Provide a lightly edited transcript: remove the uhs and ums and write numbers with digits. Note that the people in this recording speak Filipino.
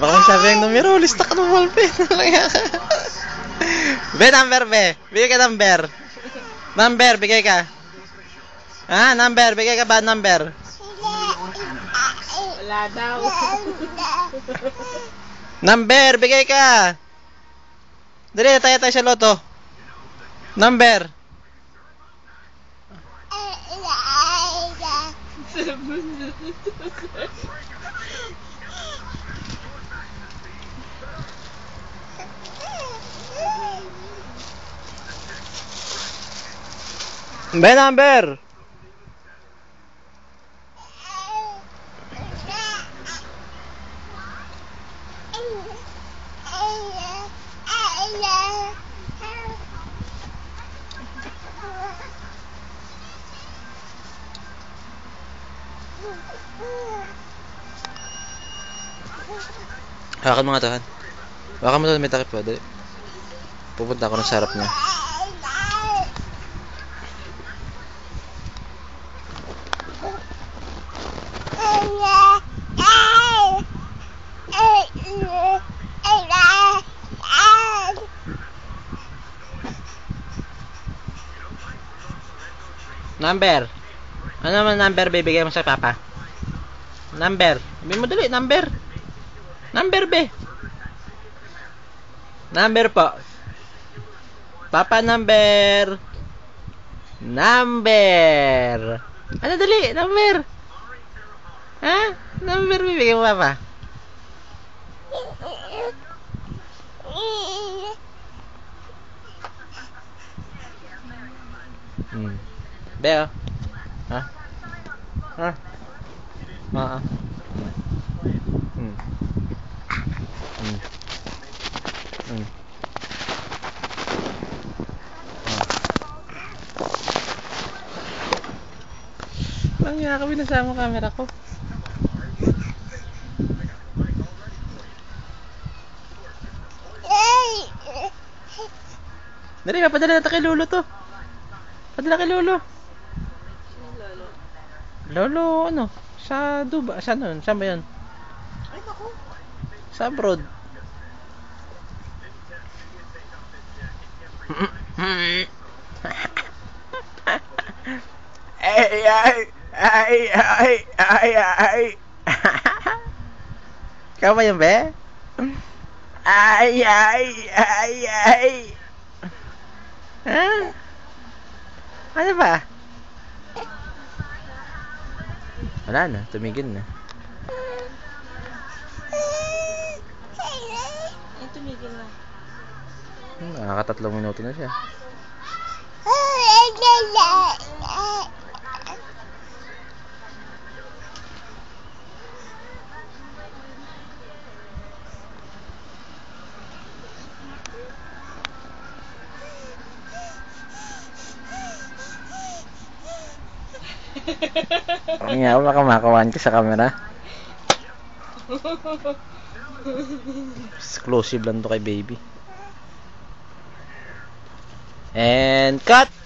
Baka sabi yung numero, lista ka ng ballpen. Be, number, be. Bigay ka number. Number, bigay ka. Ha? Number, bigay ka ba number? Wala daw. Number, bigay ka. Dali, tayo sa loto. Number. Be, number. Hawakan mo nga to, Han. Hawakan mo to, may takip pa. Dali. Pupunta ako ng sarap niya. Number. Ano naman number bibigay mo sa papa? Number. Sabihin mo dali, number. Number, be. Number po. Papa, number. Number. Ano dali? Number. Ha? Number bibigay mo, papa. Be, oh. Ha? Ha? Oo. Langya kami nasama camera ko. Dali, papadala natin kay Lolo to. Padala kay Lolo. Lolo, ano? Sa Dubai. Saan nun? Saan ba yun? Ay, ako. Sa abroad. Ay. Ikaw ba yun, be? Ay. Ha? Ano ba? Wala na, tumigil na. Ay, tumigil na. Nakaka3 minuto na siya. Nga ako baka makawan ka sa camera. Exclusive lang to kay baby. And cut!